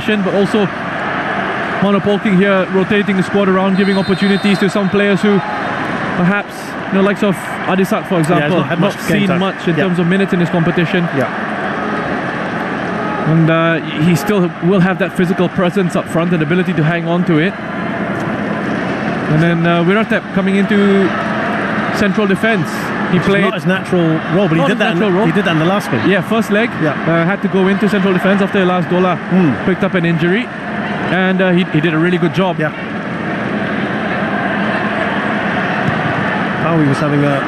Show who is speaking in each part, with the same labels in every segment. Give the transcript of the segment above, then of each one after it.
Speaker 1: mentioned, but also Mano Polking here rotating the squad around, giving opportunities to some players who perhaps, you know, likes of 𝙁𝙊𝙍𝙼, for example,
Speaker 2: have
Speaker 1: not seen much in terms of minutes in this competition. And he still will have that physical presence up front and ability to hang on to it. And then Wiratep coming into central defence. He played
Speaker 2: not his natural role, but he did that in the last game.
Speaker 1: Yeah, first leg. Had to go into central defence after last Dola picked up an injury, and he did a really good job.
Speaker 2: He was having a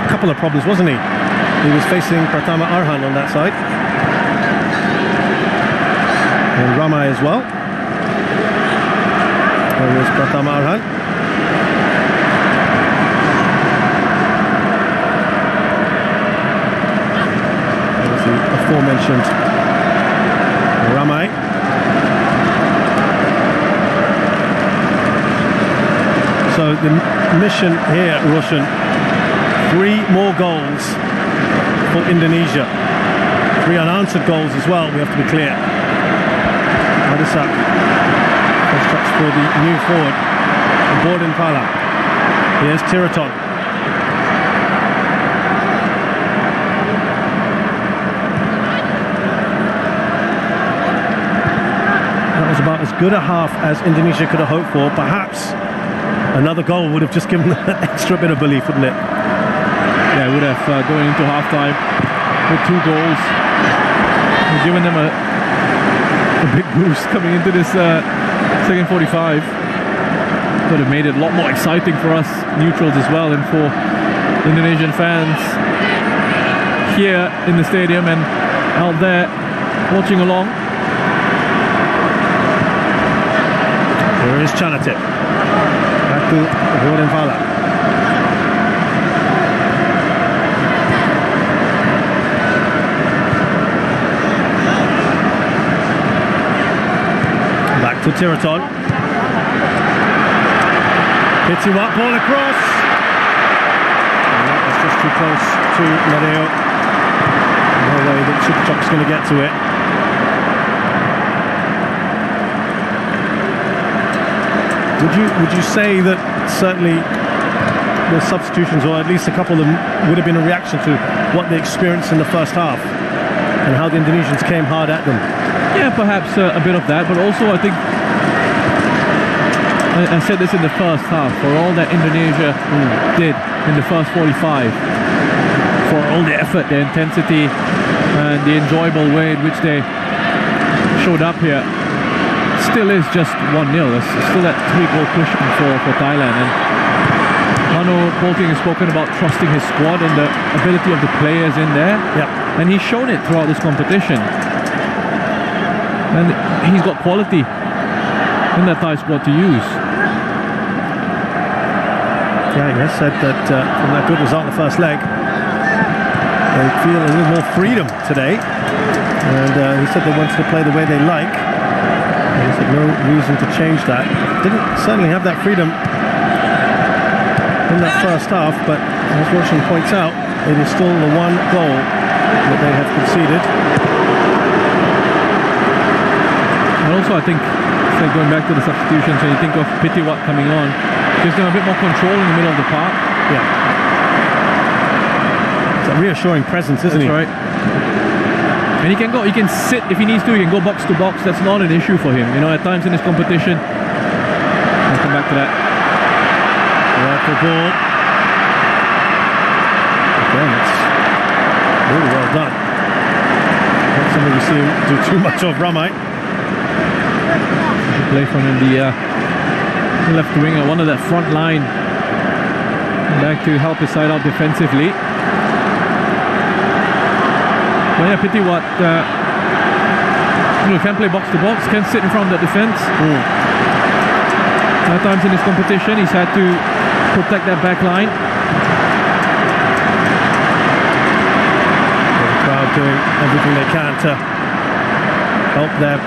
Speaker 2: couple of problems, wasn't he? He was facing Pratama Arhan on that side, and Ramai as well. There was Pratama Arhan. There was the aforementioned Ramai. So the mission here, Roshan, 3 more goals for Indonesia. 3 unanswered goals as well, we have to be clear. 𝙁𝙊𝙍𝙼𝙒, first touch for the new forward, Borden Pala. Here's Tiraton. That was about as good a half as Indonesia could have hoped for. Perhaps another goal would have just given them an extra bit of belief, wouldn't it?
Speaker 1: Yeah, it would have going into half-time with 2 goals, given them a big boost coming into this second 45. Could have made it a lot more exciting for us neutrals as well, and for Indonesian fans here in the stadium and out there watching along.
Speaker 2: Here is Chanatip. Back to Borden Pala. Back to Tiraton. Pitiwat, ball across. And that was just too close to Nadeo. No way that Chukchuk's going to get to it. Would you say that certainly the substitutions, or at least a couple of them, would have been a reaction to what they experienced in the first half and how the Indonesians came hard at them?
Speaker 1: Yeah, perhaps a bit of that, but also I think I said this in the first half, for all that Indonesia did in the first 45, for all the effort, the intensity and the enjoyable way in which they showed up here, still is just 1-0. It's still that 3-goal cushion for Thailand. And Mano Polking has spoken about trusting his squad and the ability of the players in there, and he's shown it throughout this competition. And he's got quality in that Thai squad to use.
Speaker 2: Yeah, he has said that from that good result in the first leg, they feel a little more freedom today. And he said they wanted to play the way they like. And he said no reason to change that. Didn't certainly have that freedom in that first half, but as Roshan points out, it is still the 1 goal that they have conceded.
Speaker 1: And also I think, so going back to the substitutions, when you think of Pitiwat coming on, gives them a bit more control in the middle of the park.
Speaker 2: It's a reassuring presence, isn't he?
Speaker 1: That's right. And he can go, he can sit if he needs to, he can go box to box. That's not an issue for him. You know, at times in this competition, I'll come back to that.
Speaker 2: Rifle ball. Again, it's really well done. Not something we see him do too much of, Ramai.
Speaker 1: Play from him, the left winger, one of that front line, back to help his side out defensively. But yeah, Pitiwat can play box to box, can sit in front of the defence. At times in this competition he's had to protect that back line.
Speaker 2: The crowd doing everything they can to help their